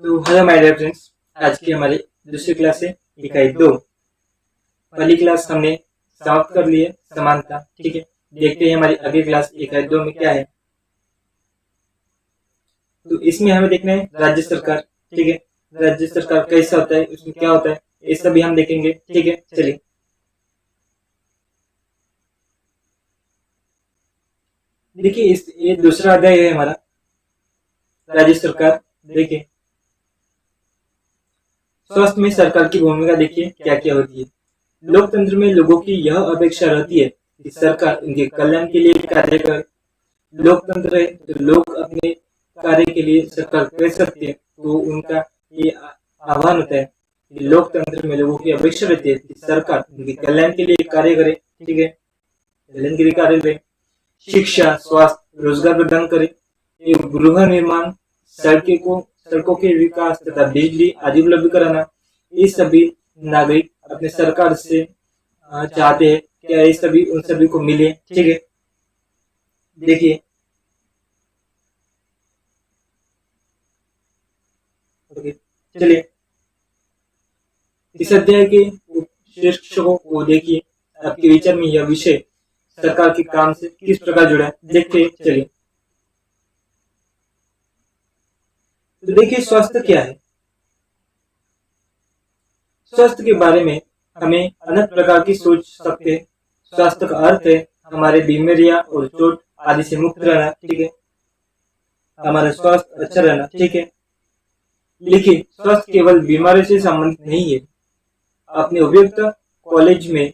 तो hello my dear friends, आज की हमारी दूसरी क्लास है इकाई 2। पहली क्लास हमने समाप्त कर ली है समानता। ठीक है, देखते हैं हमारी अगली क्लास इकाई 2 में क्या है। तो इसमें हमें देखना है राज्य सरकार। ठीक है, राज्य सरकार कैसा होता है, उसमें क्या होता है, ये सभी हम देखेंगे। ठीक है, चलिए देखिए ये दूसरा अध्याय है हमारा राज्य सरकार। देखिए स्वास्थ्य में सरकार की भूमिका देखिए क्या क्या होती है। लोकतंत्र में लोगों की यह अपेक्षा रहती है कि सरकार उनके कल्याण के लिए कार्य करे। लोकतंत्र है तो लोग अपने कार्य के लिए सरकार कर सकते हैं, तो उनका ये आह्वान होता है कि लोकतंत्र में लोगों की अपेक्षा रहती है कि सरकार उनके कल्याण के लिए कार्य करे। ठीक है, कल्याण के लिए कार्य करे, शिक्षा, स्वास्थ्य, रोजगार प्रदान करे, गृह निर्माण, सड़कों के विकास तथा बिजली आदि उपलब्ध कराना। ये सभी नागरिक अपने सरकार से चाहते हैं क्या ये सभी उन सभी को मिले। ठीक है, देखिए चलिए इस अध्याय के शीर्षकों को देखिए। आपके विचार में यह विषय सरकार के काम से किस प्रकार जुड़ा है, देखते चलिए। तो देखिए स्वास्थ्य क्या है। स्वास्थ्य के बारे में हमें अनेक प्रकार की सोच सकते हैं। स्वास्थ्य का अर्थ है हमारे बीमारियां और चोट आदि से मुक्त रहना। ठीक है, हमारा स्वास्थ्य अच्छा रहना। ठीक है, लेकिन स्वास्थ्य केवल बीमारी से संबंधित नहीं है। अपने उपयुक्त कॉलेज में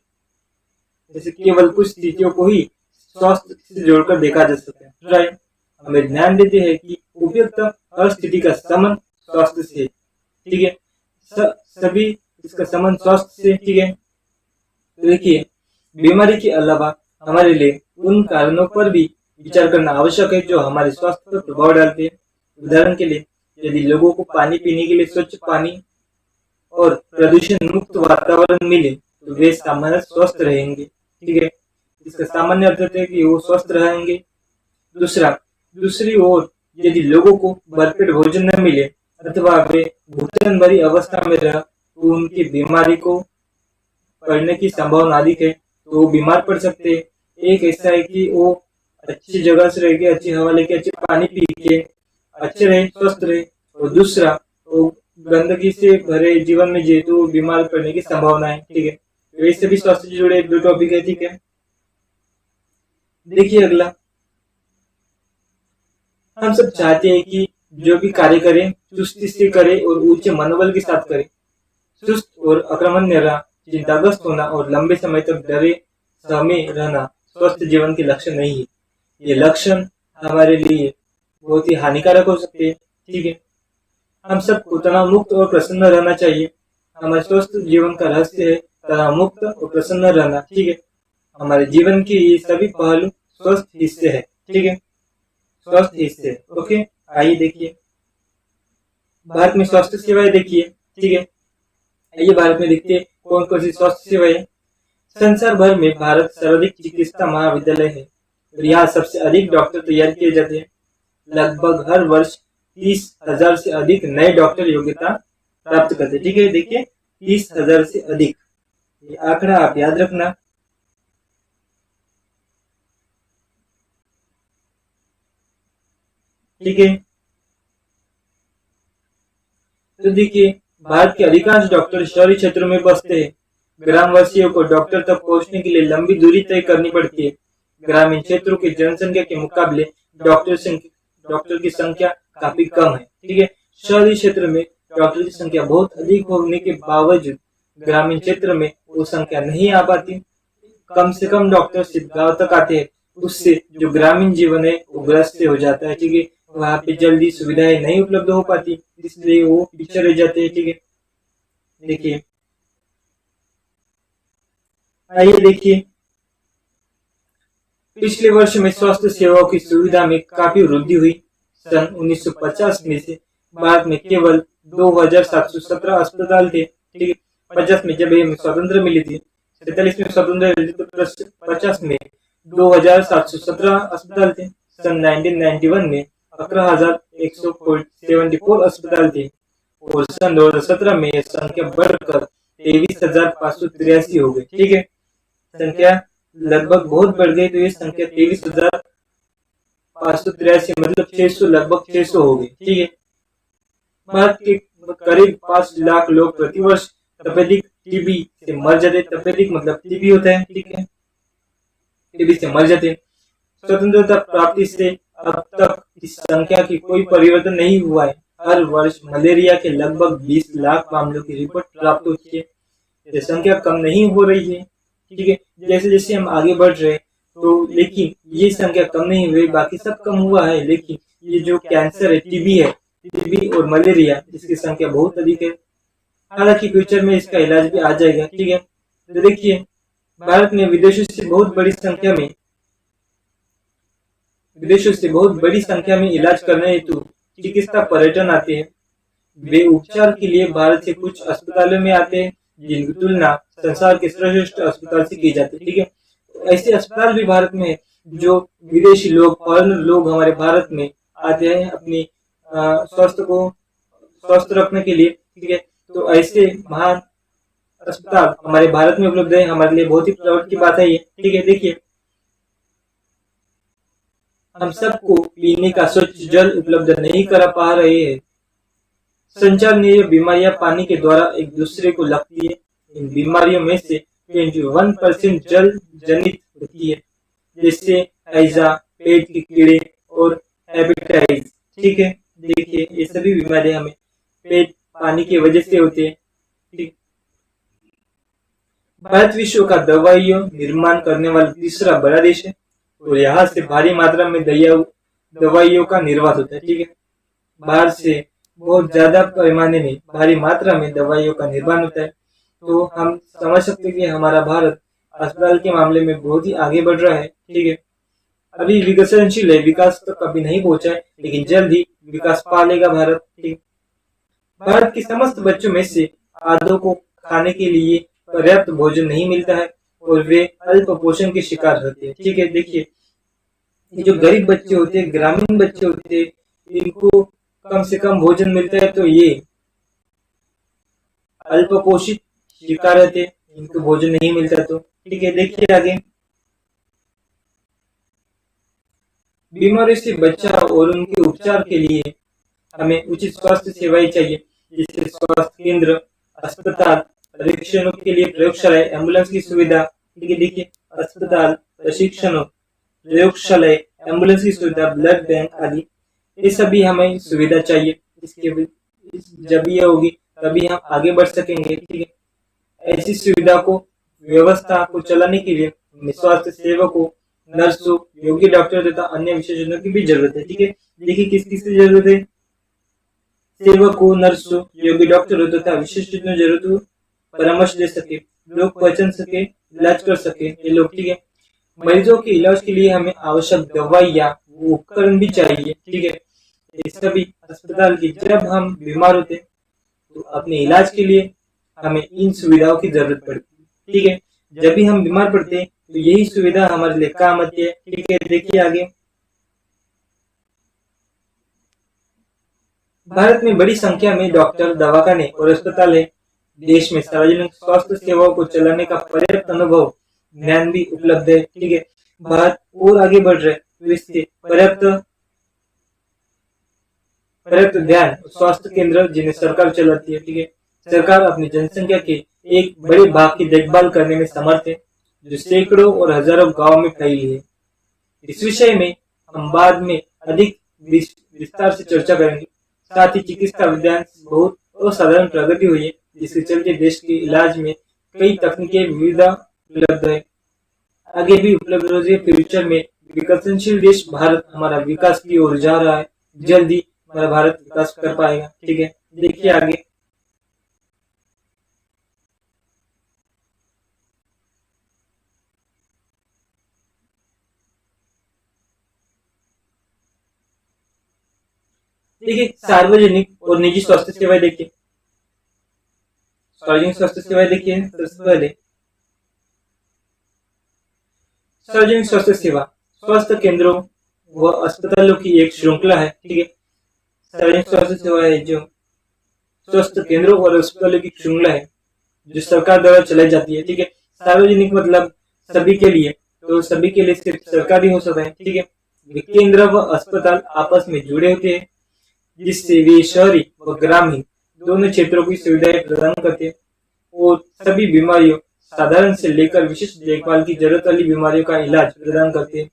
जैसे केवल कुछ स्थितियों को ही स्वास्थ्य से जोड़कर देखा जा सकता है। राइट, हमें ध्यान देते हैं कि उपयुक्त हर स्थिति का संबंध स्वास्थ्य से। ठीक है, सभी इसका संबंध स्वास्थ्य से। ठीक है, तो देखिए बीमारी के अलावा हमारे लिए उन कारणों पर भी विचार करना आवश्यक है जो हमारे स्वास्थ्य पर प्रभाव डालते हैं। उदाहरण के लिए यदि लोगों को पानी पीने के लिए स्वच्छ पानी और प्रदूषण मुक्त वातावरण मिले तो वे सामान्य स्वस्थ रहेंगे। ठीक है, इसका सामान्य अर्थ है कि वो स्वस्थ रहेंगे। दूसरी ओर यदि लोगों को भरपेट भोजन न मिले अथवा वे भूखन भरी अवस्था में रह तो उनकी बीमारी को पड़ने की संभावना अधिक है, तो वो बीमार पड़ सकते हैं। एक ऐसा है कि वो अच्छी जगह से रह के अच्छी हवा लेके अच्छे पानी पी के अच्छे रहे, स्वस्थ रहे, और दूसरा वो गंदगी से भरे जीवन में जिए तो बीमार पड़ने की संभावना है। ठीक है, तो इससे भी स्वास्थ्य से जुड़े दो टॉपिक है। ठीक है, देखिए अगला, हम सब चाहते हैं कि जो भी कार्य करें चुस्ती से करें और उच्च मनोबल के साथ करें। सुस्त और आक्रामक रहना, चिंताग्रस्त होना और लंबे समय तक डरे सहमे रहना स्वस्थ जीवन के लक्षण नहीं है। ये लक्षण हमारे लिए बहुत ही हानिकारक हो सकते हैं। ठीक है, हम सबको तनाव मुक्त और प्रसन्न रहना चाहिए। हमारे स्वस्थ जीवन का रहस्य है तनाव मुक्त और प्रसन्न रहना। ठीक है, हमारे जीवन के ये सभी पहलू स्वस्थ हिस्से है। ठीक है, स्वस्थ हिस्से। ओके, आइए देखिए भारत में स्वास्थ्य सेवाएं देखिए। ठीक है, आइए भारत में देखते हैं कौन कौन सी स्वास्थ्य सेवाएं। संसार भर में भारत सर्वाधिक चिकित्सा महाविद्यालय है और यहाँ सबसे अधिक डॉक्टर तैयार किए जाते हैं। लगभग हर वर्ष 30,000 से अधिक नए डॉक्टर योग्यता प्राप्त करते हैं। ठीक है, देखिए 30,000 से अधिक, ये आंकड़ा आप याद रखना। ठीक है, तो देखिए भारत के अधिकांश डॉक्टर शहरी क्षेत्रों में बसते हैं। ग्रामवासियों को डॉक्टर तक पहुंचने के लिए लंबी दूरी तय करनी पड़ती है। ग्रामीण क्षेत्रों की जनसंख्या के मुकाबले डॉक्टर की संख्या काफी कम है। ठीक है, शहरी क्षेत्र में डॉक्टर की संख्या बहुत अधिक होने के बावजूद ग्रामीण क्षेत्र में वो संख्या नहीं आ पाती। कम से कम डॉक्टर सिर्फ गाँव तक आते हैं, उससे जो ग्रामीण जीवन है वो ग्रस्त हो जाता है। ठीक है, वहाँ पे जल्दी सुविधाएं नहीं उपलब्ध हो पाती, इसलिए वो पीछे रह जाते हैं। ठीक है, देखिए आइए देखिए पिछले वर्ष में स्वास्थ्य सेवाओं की सुविधा में काफी वृद्धि हुई। सन 1950 में से भारत में केवल 2,717 अस्पताल थे। ठीक है, 50 में जब हमें स्वतंत्र मिली थी, 47 में स्वतंत्र मिली तो 50 में 2,717 अस्पताल थे। सन 1991 में 11,174 अस्पताल थे। और सन 2017 में यह संख्या बढ़कर 23,583 हो गई। ठीक है, संख्या लगभग बहुत बढ़ गई, तो ये संख्या 23,583 मतलब 600 लगभग 600 हो गई। ठीक है, भारत के करीब 5 लाख लोग प्रतिवर्ष तपेदिक टीबी से मर जाते। तपेदिक मतलब टीबी होता है। ठीक है, टीबी से मर जाते। स्वतंत्रता प्राप्ति से अब तक इस संख्या की कोई परिवर्तन नहीं हुआ है। हर वर्ष मलेरिया के लगभग 20 लाख मामलों की रिपोर्ट प्राप्त होती है। ये संख्या कम नहीं हो रही है। ठीक है, जैसे जैसे हम आगे बढ़ रहे हैं तो लेकिन ये संख्या कम नहीं हुई, बाकी सब कम हुआ है, लेकिन ये जो कैंसर है, टीबी है, टीबी और मलेरिया, इसकी संख्या बहुत अधिक है। हालांकि फ्यूचर में इसका इलाज भी आ जाएगा। ठीक है, तो देखिए भारत में विदेशों से बहुत बड़ी संख्या में इलाज करने हेतु चिकित्सा पर्यटन आते हैं। वे उपचार के लिए भारत से कुछ अस्पतालों में आते हैं, जिनकी तुलना संसार के सर्वश्रेष्ठ अस्पताल से की जाती है। ठीक है, ऐसे अस्पताल भी भारत में है जो विदेशी लोग, फॉरेनर लोग हमारे भारत में आते हैं अपनी स्वास्थ्य को स्वस्थ रखने के लिए। ठीक है, तो ऐसे महान अस्पताल हमारे भारत में उपलब्ध है, हमारे लिए बहुत ही प्राउड की बात है ये। ठीक है, देखिए हम सबको पीने का स्वच्छ जल उपलब्ध नहीं करा पा रहे हैं। संचारणीय बीमारियां पानी के द्वारा एक दूसरे को लगती है। इन बीमारियों में से 21% जल जनित होती है, जैसे हैजा, पेट के कीड़े और हेपेटाइटिस। ठीक है, देखिए ये सभी बीमारियां हमें पेट पानी की वजह से होती है। ठीक, भारत विश्व का दवाइयों निर्माण करने वाला तीसरा बड़ा देश है और यहाँ से भारी मात्रा में दवाइयों का निर्यात होता है। ठीक है, बाहर से बहुत ज्यादा पैमाने में भारी मात्रा में दवाइयों का निर्माण होता है। तो हम समझ सकते हैं कि हमारा भारत अस्पताल के मामले में बहुत ही आगे बढ़ रहा है। ठीक है, अभी विकसनशील है, विकास तो कभी नहीं पहुंचा है, लेकिन जल्द ही विकास पा लेगा भारत। ठीक, भारत के समस्त बच्चों में से आधों को खाने के लिए पर्याप्त भोजन नहीं मिलता है और वे अल्प पोषण के शिकार होते हैं। ठीक है, देखिए ये जो गरीब बच्चे होते हैं, ग्रामीण बच्चे होते हैं, इनको कम से कम भोजन मिलता है, तो ये अल्प पोषित शिकार रहते हैं, इनको भोजन नहीं मिलता। तो ठीक है, देखिए आगे बीमारियों से बचाव और उनके उपचार के लिए हमें उचित स्वास्थ्य सेवाएं चाहिए, जैसे स्वास्थ्य केंद्र, अस्पताल, परीक्षणों के लिए प्रयोगशालाएं, एम्बुलेंस की सुविधा। ठीक है, देखिए अस्पताल, प्रशिक्षण, प्रयोगशालाएं, एम्बुलेंस की सुविधा, ब्लड बैंक आदि, ये सभी हमें सुविधा चाहिए। इसके जब ये होगी तभी हम आगे बढ़ सकेंगे। ठीक है, ऐसी सुविधा को व्यवस्था को चलाने के लिए स्वास्थ्य सेवकों, नर्सों, योग्य डॉक्टर तथा अन्य विशेषज्ञों की भी जरूरत है। ठीक है, देखिए किस किस की जरूरत है? सेवकों, नर्सों, योग्य डॉक्टरों तथा विशेषज्ञों जरूरत हो, परामर्श दे सके, लोग पहचान सके, इलाज कर सके ये लोग। ठीक है, मरीजों के इलाज के लिए हमें आवश्यक दवाइयाँ, उपकरण भी चाहिए। ठीक है, ये सभी अस्पताल की जब हम बीमार होते तो अपने इलाज के लिए हमें इन सुविधाओं की जरूरत पड़ती है। ठीक है, जब भी हम बीमार पड़ते तो यही सुविधा हमारे लिए काम आती है। ठीक है, देखिए आगे भारत में बड़ी संख्या में डॉक्टर, दवाखाने और अस्पताल है। देश में सार्वजनिक स्वास्थ्य सेवाओं को चलाने का पर्याप्त अनुभव, ज्ञान भी उपलब्ध है। ठीक है, भारत और आगे बढ़ रहा है, तो इससे पर्याप्त ध्यान स्वास्थ्य केंद्र जिन्हें सरकार चलाती है। ठीक है, सरकार अपनी जनसंख्या के एक बड़े भाग की देखभाल करने में समर्थ है, जो सैकड़ों और हजारों गांव में फैली है। इस विषय में हम बाद में अधिक विस्तार से चर्चा करेंगे। साथ ही चिकित्सा विज्ञान बहुत असाधारण प्रगति हुई है, जिसके चलते देश के इलाज में कई तकनीकें विविधता उपलब्ध है, आगे भी उपलब्ध हो। फ्यूचर में विकसनशील देश भारत हमारा विकास की ओर जा रहा है, जल्दी हमारा भारत विकास कर पाएगा। ठीक है, देखिए आगे देखिए सार्वजनिक और निजी स्वास्थ्य सेवाएं। देखिए सार्वजनिक स्वास्थ्य सेवाएं, देखिए सबसे पहले सार्वजनिक स्वास्थ्य सेवा स्वास्थ्य केंद्रों व अस्पतालों की एक श्रृंखला है। ठीक है, सार्वजनिक स्वास्थ्य सेवा है जो स्वास्थ्य केंद्रों और अस्पतालों की श्रृंखला है जो सरकार द्वारा चलाई जाती है। ठीक है, सार्वजनिक मतलब सभी के लिए, तो सभी के लिए सिर्फ सरकारी हो सकता है। ठीक है, ये केंद्र व अस्पताल आपस में जुड़े होते हैं जिससे वे शहरी व ग्रामीण दोनों क्षेत्रों की सुविधाएं प्रदान करते हैं और सभी बीमारियों, साधारण से लेकर विशिष्ट देखभाल की जरूरत वाली बीमारियों का इलाज प्रदान करते हैं।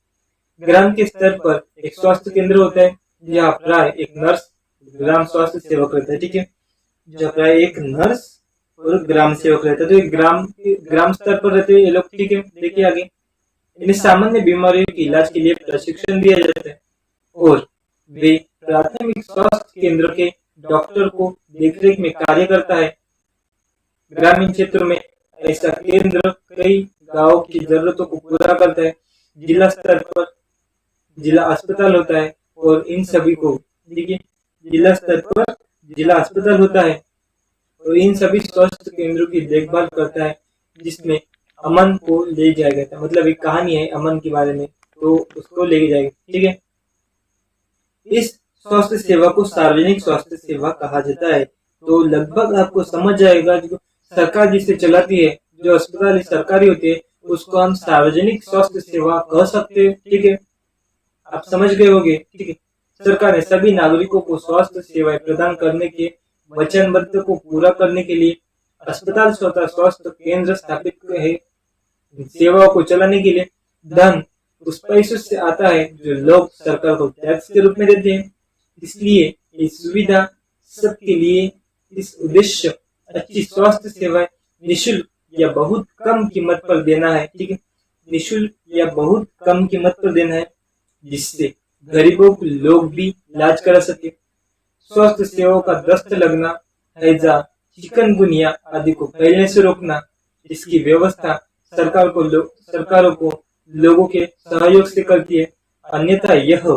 ग्राम के स्तर पर एक स्वास्थ्य केंद्र होता है जहाँ प्राय एक नर्स, ग्राम स्वास्थ्य सेवक रहता है। ठीक है, जहाँ प्राय एक नर्स और ग्राम सेवक रहता है। तो एक ग्राम स्तर पर रहते हैं ये लोग। ठीक है, देखिए आगे, इन्हें सामान्य बीमारियों के इलाज के लिए प्रशिक्षण दिया जाता है और वे प्राथमिक स्वास्थ्य केंद्र के डॉक्टर को देखरेख में कार्य करता है। ग्रामीण क्षेत्रों में ऐसा केंद्र कई गांवों की जरूरतों को पूरा करता है। जिला स्तर पर जिला अस्पताल होता है और इन सभी को, देखिए, जिला स्तर पर जिला अस्पताल होता है और इन सभी स्वास्थ्य केंद्रों की देखभाल करता है जिसमें अमन को ले जाया गया था। मतलब एक कहानी है अमन के बारे में, तो उसको लेके जाएगा। ठीक है, इस स्वास्थ्य सेवा को सार्वजनिक स्वास्थ्य सेवा कहा जाता है। तो लगभग आपको समझ जाएगा, जो सरकार जिसे चलाती है, जो अस्पताल सरकारी होते हैं, उसको हम सार्वजनिक स्वास्थ्य सेवा कह सकते हैं। ठीक है, आप समझ गए होंगे। ठीक है, सरकार ने सभी नागरिकों को स्वास्थ्य सेवाएं प्रदान करने के वचनबद्ध को पूरा करने के लिए अस्पताल स्वतः स्वास्थ्य केंद्र स्थापित है। सेवाओं को चलाने के लिए धन उस पैसों से आता है जो लोग सरकार को टैक्स के रूप में देते हैं। इसलिए ये सुविधा सबके लिए, इस उद्देश्य अच्छी स्वास्थ्य सेवाएं निःशुल्क या बहुत कम कीमत पर देना है। ठीक है, निःशुल्क या बहुत कम कीमत पर देना है जिससे गरीबों के लोग भी इलाज करा सके। स्वास्थ्य सेवाओं का दस्त लगना, हैजा, चिकनगुनिया आदि को फैलने से रोकना, इसकी व्यवस्था सरकारों को लोगों के सहयोग से करती है, अन्यथा यह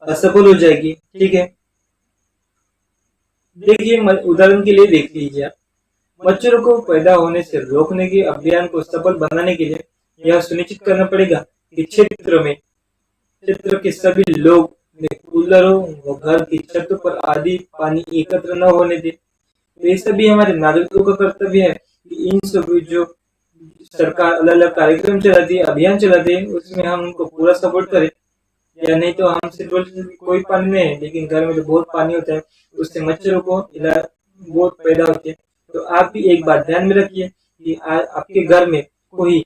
असफल हो जाएगी। ठीक है, देखिए उदाहरण के लिए देख लीजिए, मच्छरों को पैदा होने से रोकने के अभियान को सफल बनाने के लिए यह सुनिश्चित करना पड़ेगा कि क्षेत्र के सभी लोग कूलरों व घर की छतों पर आदि पानी एकत्र न होने दे। तो ये सभी हमारे नागरिकों का कर्तव्य है कि इन सभी जो सरकार अलग अलग कार्यक्रम चलाती है, अभियान चलाते हैं, उसमें हम उनको पूरा सपोर्ट करें। या नहीं तो हम सिर्फ कोई पानी नहीं है लेकिन घर में तो बहुत पानी होता है, उससे मच्छरों को बहुत पैदा होती है। तो आप भी एक बात ध्यान में रखिए कि आपके घर में कोई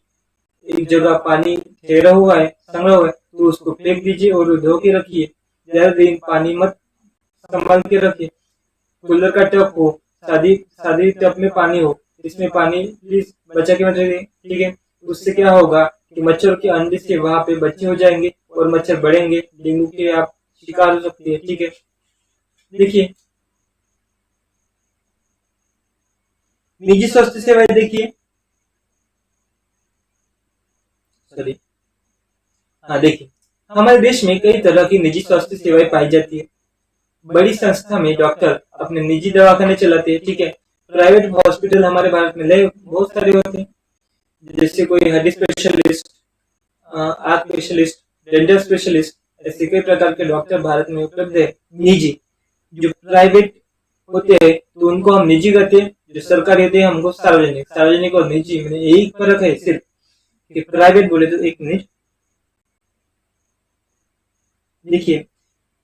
एक जगह पानी ठहरा हुआ है, संग्रह हुआ है, तो उसको फेंक दीजिए और धो के रखिए। ज्यादा दिन पानी मत संभाल के रखिए। कूलर का टब हो, शादी टब में पानी हो, इसमें पानी प्लीज बचा के मत रखिए। ठीक है, उससे क्या होगा कि मच्छर के अंडे से वहां पे बच्चे हो जाएंगे और मच्छर बढ़ेंगे, डेंगू के आप शिकार हो सकते हैं। ठीक है, देखिए निजी स्वास्थ्य सेवाएं, देखिए देखिए हमारे देश में कई तरह की निजी स्वास्थ्य सेवाएं पाई जाती है। बड़ी संस्था में डॉक्टर अपने निजी दवाखाने चलाते हैं। ठीक है, प्राइवेट हॉस्पिटल हमारे भारत में बहुत सारे होते हैं, जैसे कोई हड्डी स्पेशलिस्ट, आंख स्पेशलिस्ट, डेंटल स्पेशलिस्ट, ऐसे कई प्रकार के डॉक्टर भारत में उपलब्ध है। निजी जो प्राइवेट होते हैं तो उनको हम निजी कहते हैं, जो सरकारी होते हैं हमको सार्वजनिक। सार्वजनिक और निजी में यही फर्क है सिर्फ कि प्राइवेट बोले तो, एक मिनट देखिए,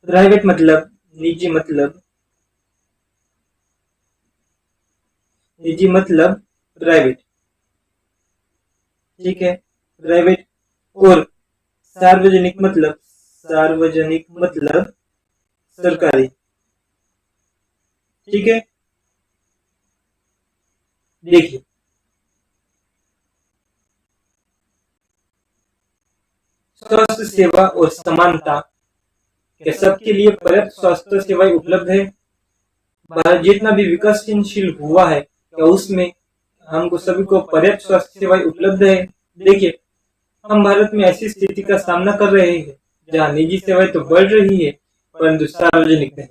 प्राइवेट मतलब निजी मतलब प्राइवेट। ठीक है, प्राइवेट। और सार्वजनिक मतलब सरकारी। ठीक है, देखिए स्वास्थ्य सेवा और समानता, क्या सबके लिए पर्याप्त स्वास्थ्य सेवाएं उपलब्ध है? भारत जितना भी विकसनशील हुआ है, क्या उसमें हमको सभी को पर्याप्त स्वास्थ्य सेवाएं उपलब्ध है? देखिए, हम भारत में ऐसी स्थिति का सामना कर रहे हैं जहां निजी सेवाएं तो बढ़ रही है परंतु सार्वजनिक नहीं।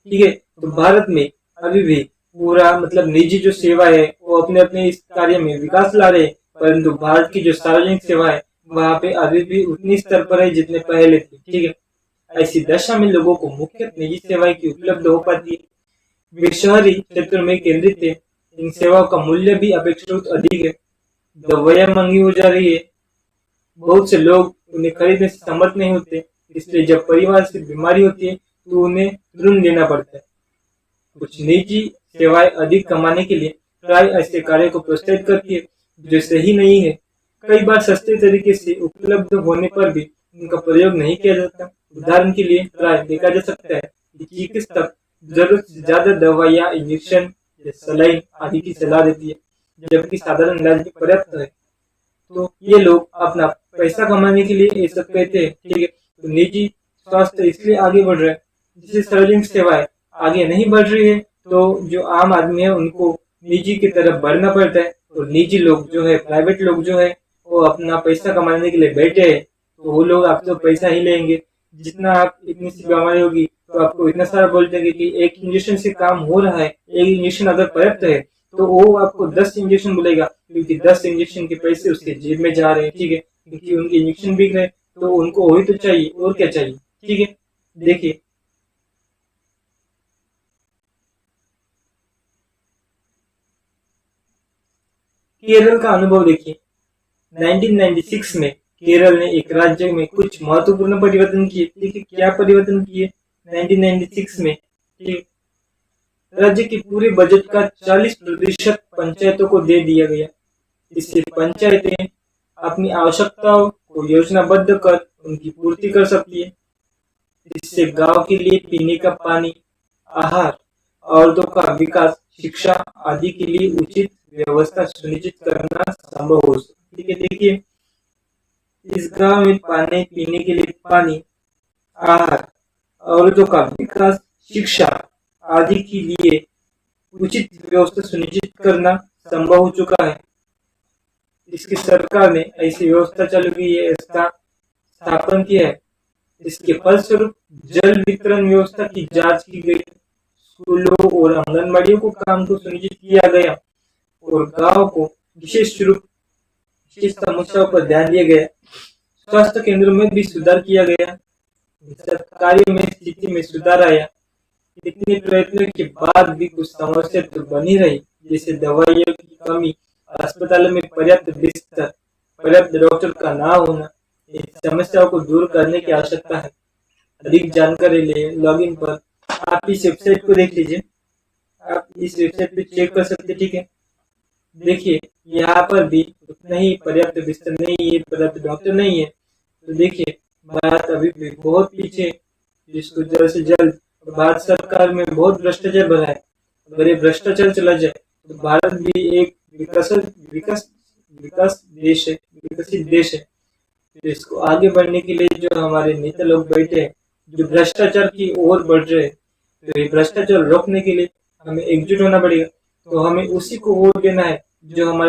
ठीक है, तो भारत में अभी भी पूरा मतलब निजी जो सेवा है वो अपने अपने इस कार्य में विकास ला रहे हैं, परंतु भारत की जो सार्वजनिक सेवा है वहां पे अभी भी उतनी स्तर पर है जितने पहले थी। ठीक है, ऐसी दशा में लोगों को मुख्यतः निजी सेवाएं की उपलब्ध हो पाती है। वे शहरी क्षेत्रों में केंद्रित है। इन सेवाओं का मूल्य भी अपेक्षाकृत अधिक है। दवाइयाँ महंगी हो जा रही है। बहुत से लोग उन्हें खरीदने से समर्थ नहीं होते, इसलिए जब परिवार से बीमारी होती है तो उन्हें ऋण लेना पड़ता है। कुछ निजी सेवाएं अधिक कमाने के लिए प्राय ऐसे कार्यों को प्रोत्साहित करती है जो सही नहीं है। कई बार सस्ते तरीके से उपलब्ध होने पर भी उनका प्रयोग नहीं किया जाता। उदाहरण के लिए प्राय देखा जा सकता है कि चिकित्सक जरूरत से ज्यादा दवा या इंजेक्शन या सलाइन आदि की सलाह देती है, जबकि साधारण इलाज भी पर्याप्त है। तो ये लोग अपना पैसा कमाने के लिए ऐसा कहते हैं, ठीक है। तो निजी स्वास्थ्य इसलिए आगे बढ़ रहा है, जिससे सार्वजनिक सेवाएं आगे नहीं बढ़ रही है, तो जो आम आदमी है उनको निजी की तरफ बढ़ना पड़ता है। और निजी लोग जो है, प्राइवेट लोग जो है, वो अपना पैसा कमाने के लिए बैठे हैं, तो वो लोग आपसे पैसा ही लेंगे। जितना आप इतनी सी बीमारी होगी तो आपको इतना सारा बोल देंगे कि एक इंजेक्शन से काम हो रहा है, एक इंजेक्शन अगर पर्याप्त है तो वो आपको 10 इंजेक्शन बोलेगा, क्योंकि 10 इंजेक्शन के पैसे उसके जेब में जा रहे हैं, ठीक है। क्योंकि उनके इंजेक्शन बिक रहे हैं तो उनको वही तो चाहिए, और क्या चाहिए, ठीक है। देखिए केरल का अनुभव देखिए। 1996 में केरल ने एक राज्य में कुछ महत्वपूर्ण परिवर्तन किए। देखिए क्या परिवर्तन किए 1996 में, ठीक। राज्य के पूरे बजट का 40% पंचायतों को दे दिया गया। इससे पंचायतें अपनी आवश्यकताओं को योजनाबद्ध कर उनकी पूर्ति कर सकती है। इससे गांव के लिए पीने का पानी, आहार, औरतों का विकास, शिक्षा आदि के लिए उचित व्यवस्था सुनिश्चित करना संभव हो सके, ठीक है। देखिए इस गांव में पानी, पीने के लिए पानी, आहार, औरतों का विकास, शिक्षा आदि के लिए उचित व्यवस्था सुनिश्चित करना संभव हो चुका है। इसकी सरकार ने ऐसी व्यवस्था चालू की है, इसका स्थापन किया है। इसके फलस्वरूप जल वितरण व्यवस्था की जांच की गई, स्कूलों और आंगनबाड़ियों को काम को सुनिश्चित किया गया और गांव को विशेष समस्याओं पर ध्यान दिया गया। स्वास्थ्य केंद्रों में भी सुधार किया गया। सरकारी में स्थिति में सुधार आया। इतने प्रयत्नों के बाद भी कुछ समस्या तो बनी रही, जैसे दवाइयों की कमी, अस्पतालों में पर्याप्त बिस्तर, पर्याप्त डॉक्टर का ना होना। इस समस्याओं को दूर करने की आवश्यकता है। अधिक जानकारी लिए लॉगिन पर आप इस वेबसाइट को देख लीजिए। आप इस वेबसाइट पे चेक कर सकते, ठीक है। देखिए यहाँ पर भी उतना ही पर्याप्त बिस्तर नहीं है, पर्याप्त डॉक्टर नहीं है। तो देखिए भारत अभी भी बहुत पीछे, जिसको जल्द से जल्द, भारत सरकार में बहुत भ्रष्टाचार भरा है। अगर ये भ्रष्टाचार चला जाए तो भारत भी एक विकसित देश है। तो इसको आगे बढ़ने के लिए जो हमारे नेता लोग बैठे हैं, जो भ्रष्टाचार की ओर बढ़ रहे हैं, तो ये भ्रष्टाचार रोकने के लिए हमें एकजुट होना पड़ेगा। तो हमें उसी को वोट देना है जो हमारे